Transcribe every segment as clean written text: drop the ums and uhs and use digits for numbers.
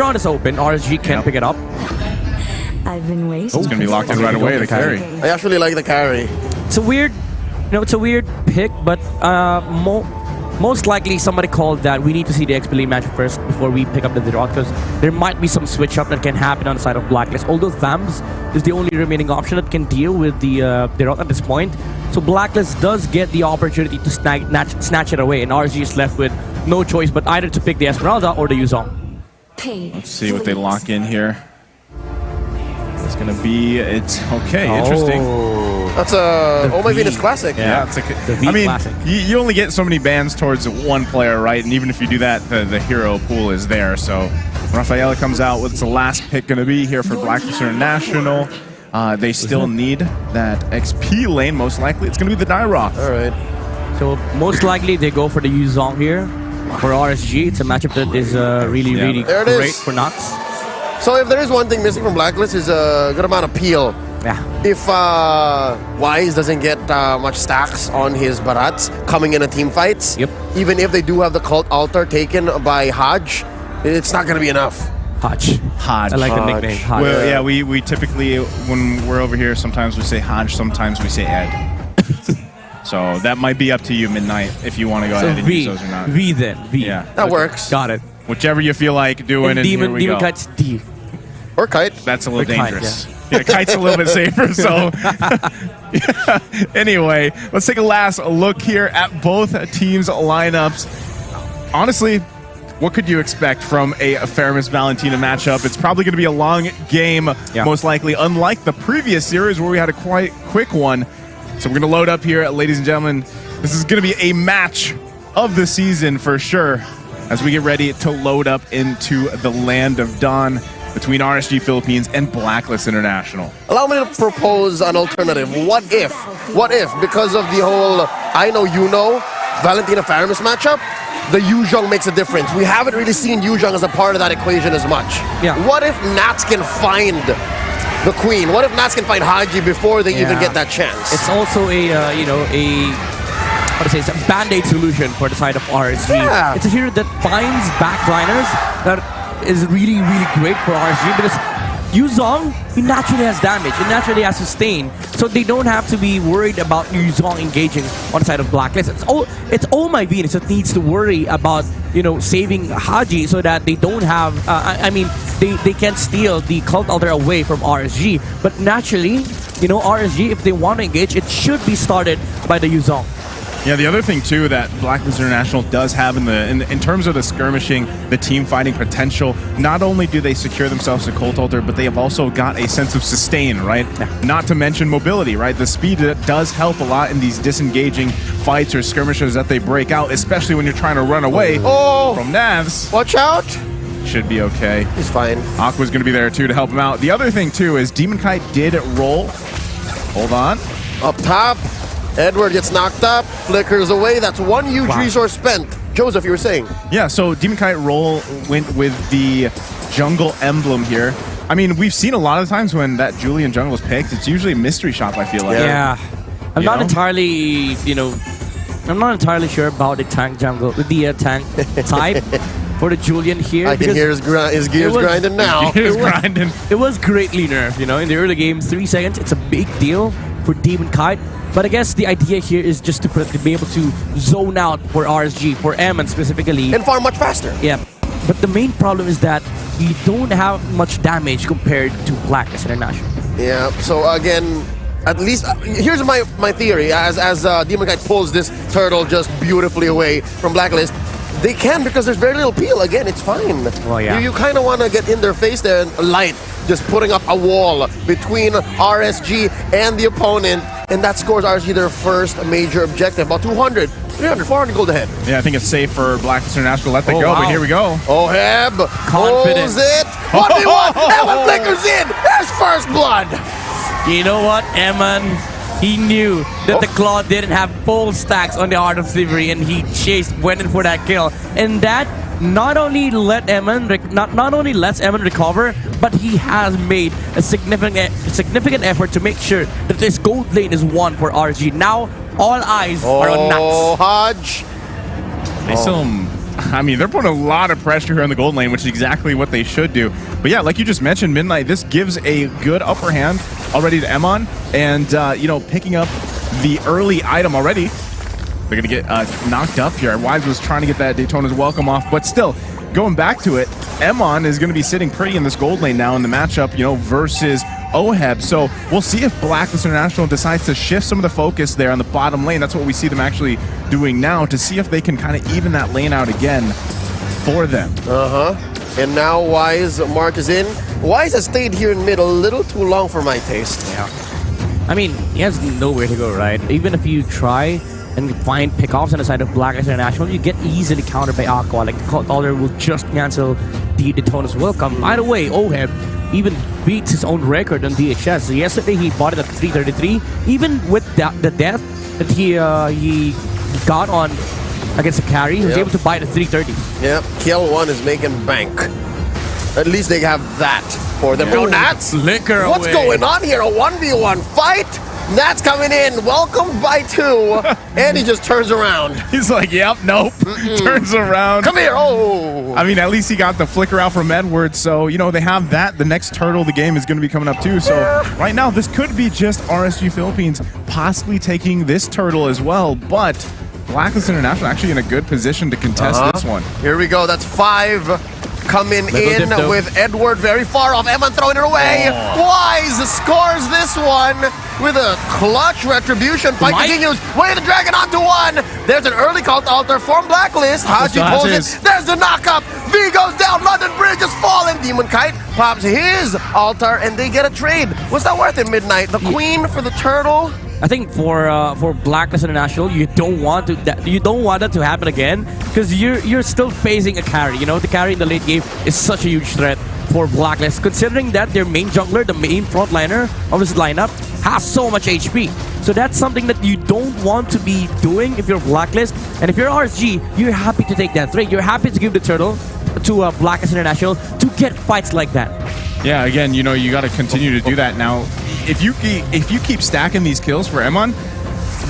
on is open. RSG can pick it up. I've been waiting. It's gonna be locked in right away. The carry. I actually like the carry. It's a weird, it's a weird pick, but most likely somebody called that we need to see the XPL match first before we pick up the draw, because there might be some switch up that can happen on the side of Blacklist. Although Thams is the only remaining option that can deal with the draw at this point, so Blacklist does get the opportunity to snatch it away, and RSG is left with no choice but either to pick the Esmeralda or the Yuzong. Let's see what they lock in here. It's gonna be, it's okay, interesting. That's a Oh My Venus classic. Yeah, it's I mean, you only get so many bans towards one player, right? And even if you do that, the hero pool is there. So Rafaela comes out. What's the last pick gonna be here for Blacklist International? They still need that XP lane, most likely. It's gonna be the Dairoth. All right. So most likely they go for the Yuzong here. For RSG, it's a matchup that is really great for Nox. So if there is one thing missing from Blacklist is a good amount of peel. Yeah. If Wise doesn't get much stacks on his Barats coming in a team fights, even if they do have the cult altar taken by Hodge, it's not going to be enough. Hodge. I like the nickname. Hodge. Well, yeah, we typically, when we're over here, sometimes we say Hodge, sometimes we say Ed. So that might be up to you, Midnight, if you want to go ahead and use those or not. V then. V. Yeah. That works. Got it. Whichever you feel like doing, and here we Demon go. Kite's D. Or Kite. That's a little Kite, dangerous. Yeah, Kite's a little bit safer, so... Anyway, let's take a last look here at both teams' lineups. Honestly, what could you expect from a Faramis-Valentina matchup? It's probably going to be a long game, most likely, unlike the previous series where we had a quite quick one. So we're going to load up here, ladies and gentlemen. This is going to be a match of the season for sure as we get ready to load up into the Land of Dawn between RSG Philippines and Blacklist International. Allow me to propose an alternative. What if, because of the whole I know you know Valentina Faramis matchup, the Yuzong makes a difference? We haven't really seen Yuzong as a part of that equation as much. Yeah. What if Nats can find the Queen? What if Nats can find Haji before they even get that chance? It's also it's a band-aid solution for the side of RSG. Yeah. It's a hero that finds backliners that is really great for RSG because Yuzong, he naturally has damage, he naturally has sustain, so they don't have to be worried about Yuzong engaging on the side of Blacklist. It's all my Venus that needs to worry about saving Haji so that they don't have they can't steal the cult altar away from RSG. But naturally, RSG, if they want to engage, it should be started by the Yuzong. Yeah, the other thing too that Blacklist International does have in terms of the skirmishing, the team fighting potential, not only do they secure themselves a cult altar, but they have also got a sense of sustain, right? Yeah. Not to mention mobility, right? The speed does help a lot in these disengaging fights or skirmishes that they break out, especially when you're trying to run away from Navs. Watch out! Should be okay. He's fine. Aqua's going to be there too to help him out. The other thing too is Demon Kite did roll. Hold on. Up top. Edward gets knocked up, flickers away. That's one huge resource spent. Joseph, you were saying? Yeah, so Demon Kite roll went with the jungle emblem here. I mean, we've seen a lot of times when that Julian jungle is picked, it's usually a mystery shop, I feel like. Yeah. I'm not entirely sure about the tank jungle, the tank type for the Julian here. I can hear his gears grinding now. It was greatly nerfed, in the early game, 3 seconds. It's a big deal for Demon Kite. But I guess the idea here is just to be able to zone out for RSG, for Eamon specifically. And farm much faster. Yeah. But the main problem is that you don't have much damage compared to Blacklist International. Yeah, so again, at least, here's my theory. As Demon Kite pulls this turtle just beautifully away from Blacklist, they can because there's very little peel. Again, it's fine. Well, yeah. You kind of want to get in their face there and light, just putting up a wall between RSG and the opponent. And that scores RSG their first major objective. About 200, 300, 400 gold ahead. Yeah, I think it's safe for Blacklist International to let that go, but here we go. Oh, Heb pulls it. 1v1. Eamon flickers in. There's first blood. You know what, Eamon? He knew that the Claw didn't have full stacks on the Art of Slavery, and he went in for that kill. And that not only lets Eamon recover, but he has made a significant effort to make sure that this gold lane is won for RSG. Now all eyes are on Nats. Hodge. They still I mean, they're putting a lot of pressure here on the gold lane, which is exactly what they should do. But yeah, like you just mentioned, Midnight, this gives a good upper hand already to Emon. And, you know, picking up the early item already. They're going to get knocked up here. Wise was trying to get that Daytona's welcome off. But still, going back to it, Emon is going to be sitting pretty in this gold lane now in the matchup, you know, versus Oheb. So we'll see if Blacklist International decides to shift some of the focus there on the bottom lane. That's what we see them actually doing now, to see if they can kind of even that lane out again for them. And now Wise, Mark is in. Wise has stayed here in mid a little too long for my taste. Yeah. I mean, he has nowhere to go, right? Even if you try and find pickoffs on the side of Blacklist International, you get easily countered by Aqua. Like, the caller will just cancel the Daytona's welcome. By the way, Oheb even beats his own record on DHS. So yesterday, he bought it at 333. Even with the death that he got on against the carry, he was able to buy it at 330. Yep, Kill 1 is making bank. At least they have that for them. Oh, Nats! Liquor What's away. going on here? A 1v1 fight? Nats coming in, welcomed by 2, and he just turns around. He's like, yep, nope. Turns around. Come here, oh! I mean, at least he got the flicker out from Edwards, so, you know, they have that. The next turtle of the game is going to be coming up, too. So, right now, this could be just RSG Philippines possibly taking this turtle as well, but Blacklist International actually in a good position to contest this one. Here we go, that's 5 coming in with Edward very far off. Emon throwing it away. Wise scores this one with a clutch retribution. Fight continues. Way the dragon onto 1. There's an early cult altar from Blacklist. Haji pulls it. There's the knockup. V goes down. London Bridge is falling. Demon Kite pops his altar and they get a trade. What's that worth at Midnight? The queen for the turtle? I think for Blacklist International, you don't want that to happen again, because you're still facing a carry. You know, the carry in the late game is such a huge threat for Blacklist, considering that their main jungler, the main frontliner of this lineup, has so much HP. So that's something that you don't want to be doing if you're Blacklist. And if you're RSG, you're happy to take that threat. You're happy to give the turtle to Blacklist International to get fights like that. Yeah, again, you know, you got to continue to do that now. If you keep stacking these kills for Emon,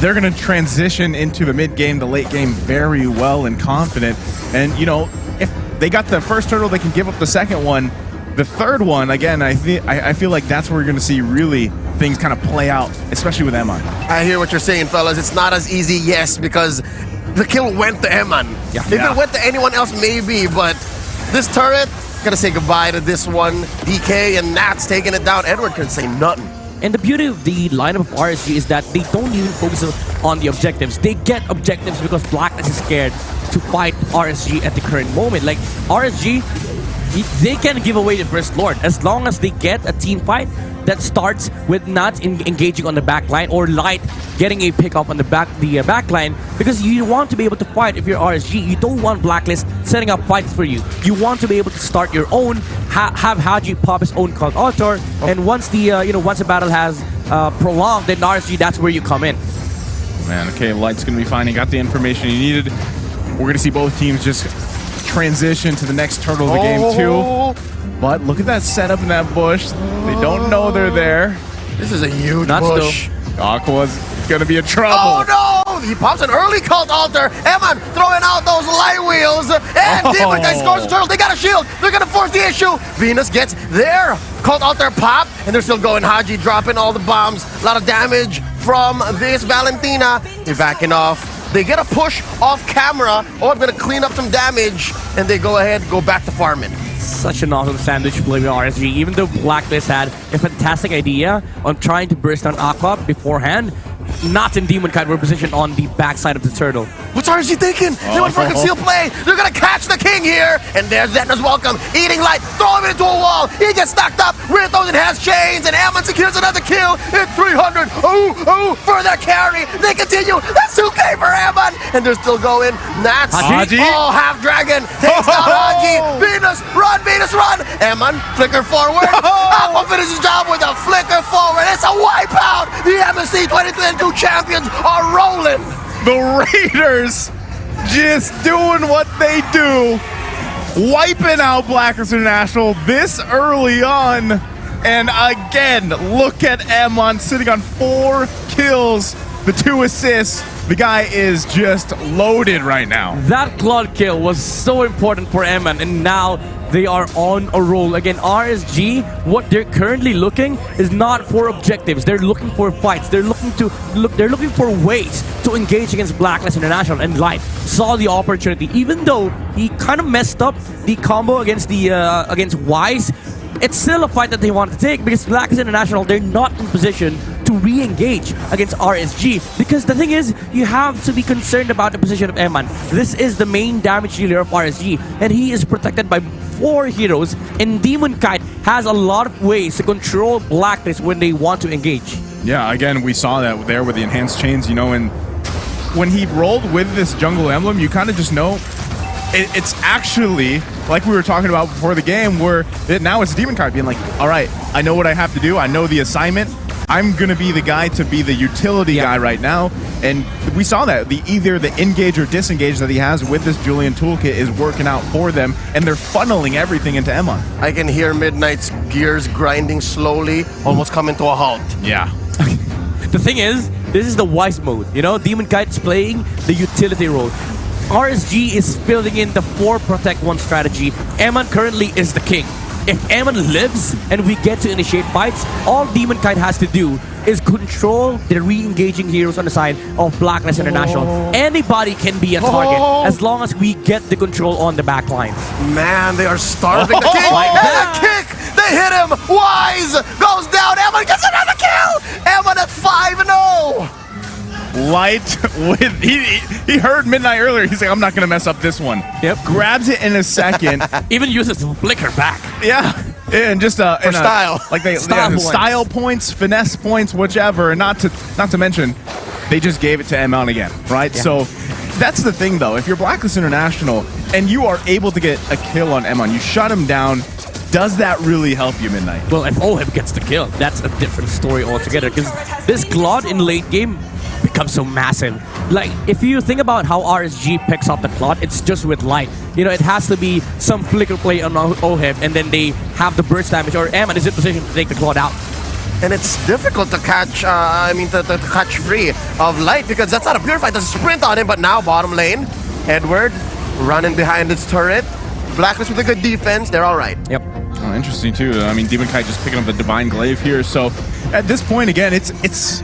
they're going to transition into the mid game, the late game very well and confident. And, you know, if they got the first turtle, they can give up the second one. The third one, again, I feel like that's where we're going to see really things kind of play out, especially with Emon. I hear what you're saying, fellas. It's not as easy, yes, because the kill went to Emon. Yeah. If it went to anyone else, maybe, but this turret, gotta say goodbye to this one. DK and Nats taking it down. Edward can say nothing. And the beauty of the lineup of RSG is that they don't even focus on the objectives. They get objectives because Blacklist is scared to fight RSG at the current moment. Like, RSG, they can give away the First Lord as long as they get a team fight that starts with not engaging on the back line or Light getting a pickup on the back line, because you want to be able to fight if you're RSG. You don't want Blacklist setting up fights for you. You want to be able to start your own, have Haji pop his own cult altar, and once the once the battle has prolonged, then RSG, that's where you come in. Man, okay, Light's gonna be fine. He got the information he needed. We're gonna see both teams just transition to the next turtle of the game too. But look at that setup in that bush. They don't know they're there. This is a huge bush. Aqua's gonna be in trouble. Oh no! He pops an early cult altar. Emon throwing out those light wheels. And Demon Guy scores the turtle. They got a shield. They're gonna force the issue. Venus gets their cult altar pop. And they're still going. Haji dropping all the bombs. A lot of damage from this Valentina. They're backing off. They get a push off camera. Oh, I'm gonna clean up some damage. And they go ahead, go back to farming. Such an awesome sandwich play with RSG. Even though Blacklist had a fantastic idea on trying to burst on Aqua beforehand, Not in Demon Kite were positioned on the backside of the turtle. What's RSG thinking? They went for a concealed play. They're gonna catch the king here. And there's Zetna's welcome. Eating light, throw him into a wall. He gets knocked up. Rear throws and has chains. And Ammon secures another kill. It's 300. For their carry. They continue. That's 2K for Ammon. And they're still going. Nats. Haji. Oh, half dragon. Takes down Haji. Venus, run. Ammon, flicker forward. Aqua finishes the job with a flicker forward. It's a wipeout. The MSC 2022 champions are rolling. The Raiders just doing what they do, wiping out Blacklist International this early on. And again, look at Emon sitting on 4 kills, the 2 assists. The guy is just loaded right now. That Claude kill was so important for Eman, and now they are on a roll. Again, RSG, what they're currently looking is not for objectives. They're looking for fights. They're looking for ways to engage against Blacklist International, and Light saw the opportunity. Even though he kind of messed up the combo against Wise, it's still a fight that they want to take, because Blacklist International, they're not in position to re-engage against RSG. Because the thing is, you have to be concerned about the position of Eman. This is the main damage dealer of RSG, and he is protected by 4 heroes, and Demon Kite has a lot of ways to control Blacklist when they want to engage. Yeah, again, we saw that there with the enhanced chains, you know, and when he rolled with this jungle emblem, you kind of just know it's actually, like we were talking about before the game, where now it's Demon Kite being like, all right, I know what I have to do. I know the assignment. I'm going to be the guy to be the utility guy right now. And we saw that. Either the engage or disengage that he has with this Julian toolkit is working out for them, and they're funneling everything into Emon. I can hear Midnight's gears grinding slowly, almost coming to a halt. Yeah. The thing is, this is the Wise mode. You know, Demon Kite's playing the utility role. RSG is building in the 4 protect 1 strategy. Eman currently is the king. If Eman lives and we get to initiate fights, all Demon Kite has to do is control the re-engaging heroes on the side of Blacklist International. Anybody can be a target as long as we get the control on the back lines. Man, they are starving the king. Like and a kick! They hit him! Wise goes down! Eman gets another kill! Eman at 5-0! Light with he heard Midnight earlier. He's like, I'm not gonna mess up this one. Yep. Grabs it in a second. Even uses flicker back. Yeah. And just For style. Like they Style points, finesse points, whichever. And not to mention, they just gave it to Emon again, right? Yeah. So that's the thing though. If you're Blacklist International and you are able to get a kill on Emon, you shut him down. Does that really help you, Midnight? Well, if Oheb gets the kill, that's a different story altogether, because this Claude in late game becomes so massive. Like, if you think about how RSG picks up the Claude, it's just with Light. You know, it has to be some flicker play on Oheb, and then they have the burst damage, or Eman is in position to take the Claude out. And it's difficult to catch, to catch free of Light, because that's not a pure fight. There's a sprint on him, but now bottom lane, Edward running behind his turret. Blacklist with a good defense, they're all right. Yep. Oh, interesting too. I mean, Demon Kite just picking up the Divine Glaive here. So at this point, again, it's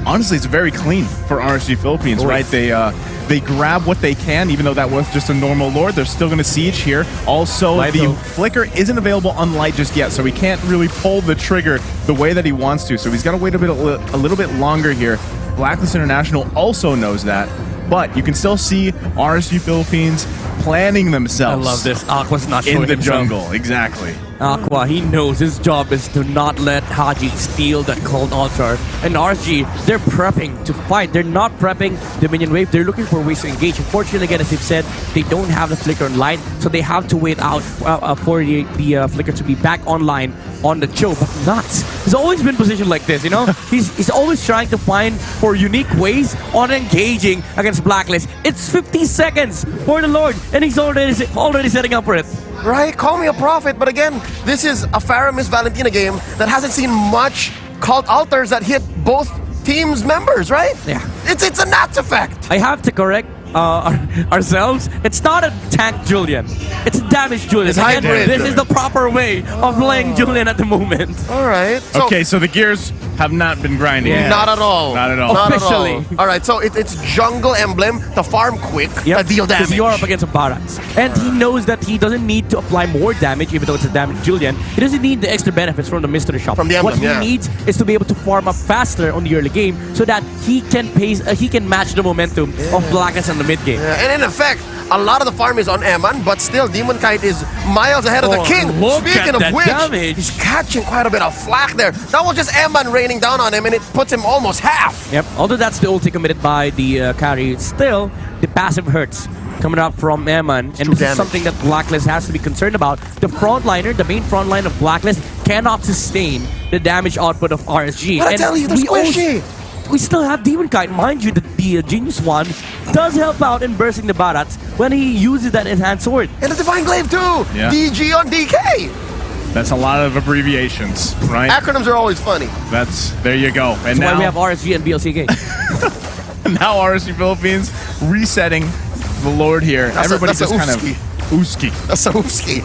honestly, it's very clean for RSG Philippines, right? They grab what they can, even though that was just a normal Lord. They're still going to siege here. Also, the Flicker isn't available on Light just yet, so he can't really pull the trigger the way that he wants to. So he's got to wait a little bit longer here. Blacklist International also knows that, but you can still see RSG Philippines planning themselves. I love this. Aqua's not in showing the himself. jungle. Exactly. Aqua, he knows his job is to not let Haji steal that cold altar. And RSG, they're prepping to fight. They're not prepping the minion wave. They're looking for ways to engage. Unfortunately, again, as you've said, they don't have the flicker on Light, so they have to wait out for the flicker to be back online on the Cho. But Nuts, he's always been positioned like this, you know? he's always trying to find for unique ways on engaging against Blacklist. It's 50 seconds for the Lord, and he's already setting up for it. Right? Call me a prophet, but again, this is a Faramis Valentina game that hasn't seen much cult altars that hit both teams' members, right? Yeah. It's a Nats effect. I have to correct ourselves. It's not a tank Julian. It's a damage Julian. It's hybrid. This is the proper way of playing Julian at the moment. All right. So, Okay, so the gears have not been grinding. Yeah. not at all. Not at all. Not at Officially. all. All right, so it's jungle emblem to farm quick, to deal damage. Because you're up against a Barats. And he knows that he doesn't need to apply more damage, even though it's a damage Julian. He doesn't need the extra benefits from the mystery shop. From the emblem, what he needs is to be able to farm up faster on the early game so that he can match the momentum of Blacklist in the mid game. Yeah, and in effect, a lot of the farm is on Eman, but still, Demon Kite is miles ahead of the king. Look Speaking at of that which, damage. he's catching quite a bit of flack there. That was just Eman raining down on him, and it puts him almost half. Yep, although that's the ulti committed by the carry, still, the passive hurts coming up from Eman, and this is something that Blacklist has to be concerned about. The frontliner, the main frontline of Blacklist, cannot sustain the damage output of RSG. But I tell you, they're squishy. We still have Demon Kite. Mind you, the Genius One does help out in bursting the Barats when he uses that enhanced sword. And the Divine Glaive too. Yeah. DG on DK. That's a lot of abbreviations, right? Acronyms are always funny. There you go. And That's now why we have RSG and BLCk. Now RSG Philippines resetting the Lord here. Everybody that's just a kind of Uski. Uski. That's a Uski.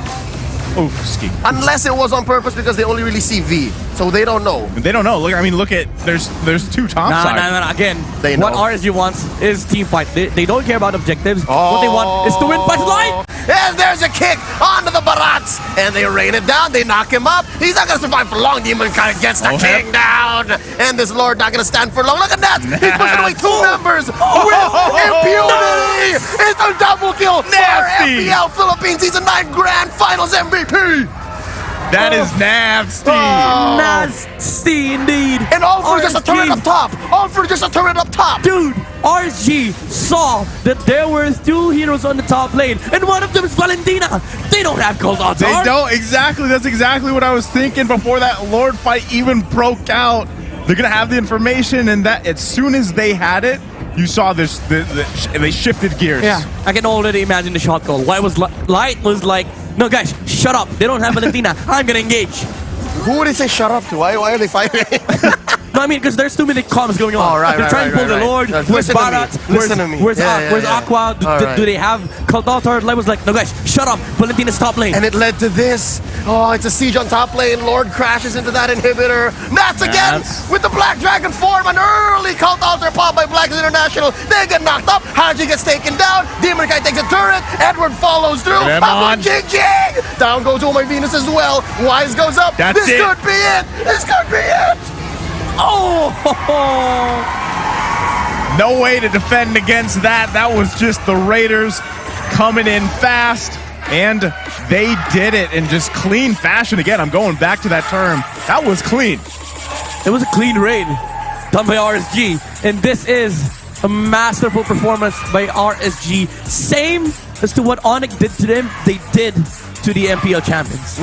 Oofski. Unless it was on purpose because they only really see V, so they don't know. They don't know. Look, I mean, look at there's two top sides. No. Again, They what know. RSG wants is team fight. They don't care about objectives. What they want is to win fight life. And there's a kick onto the Barats, and they rain it down. They knock him up. He's not gonna survive for long. Demon kind of gets the king down, and this Lord not gonna stand for long. Look at that! He's pushing away 2 members with impunity. It's a double kill for Nasty. MPL Philippines. He's a 9 Grand Finals MVP. That is nasty. Nasty indeed. And all for just a turret RSG. up top. All for just a turret up top. Dude, RSG saw that there were 2 heroes on the top lane, and one of them is Valentina. They don't have gold odds. They don't. Exactly. That's exactly what I was thinking before that Lord fight even broke out. They're going to have the information, and that as soon as they had it, you saw this. They shifted gears. Yeah, I can already imagine the shot call. Light was like, no guys, shut up. They don't have Valentina. I'm going to engage. Who would he say shut up to? Why are they fighting? No, I mean, because there's too many comms going on. Oh, right, They're trying to pull the Lord. No, Where's listen to me. Barat? Listen to me. Where's Yeah. Aqua? All right. Do they have Cult Altar? Light was like, no guys, shut up. Valentina's top lane. And it led to this. Oh, it's a siege on top lane. Lord crashes into that inhibitor. Nats again with the Black Dragon form. An early Cult Altar pop by Black International. They get knocked up. Haji gets taken down. Demon Kai takes a turret. Edward follows through. Come on. Jing Jing! Down goes Oh My Venus as well. Wise goes up. That's this it. could be it. This could be it. Oh! No way to defend against that. That was just the Raiders coming in fast, and they did it in just clean fashion. Again, I'm going back to that term. That was clean. It was a clean raid done by RSG, and this is a masterful performance by RSG. Same as to what Onyx did to them, they did to the MPL champions.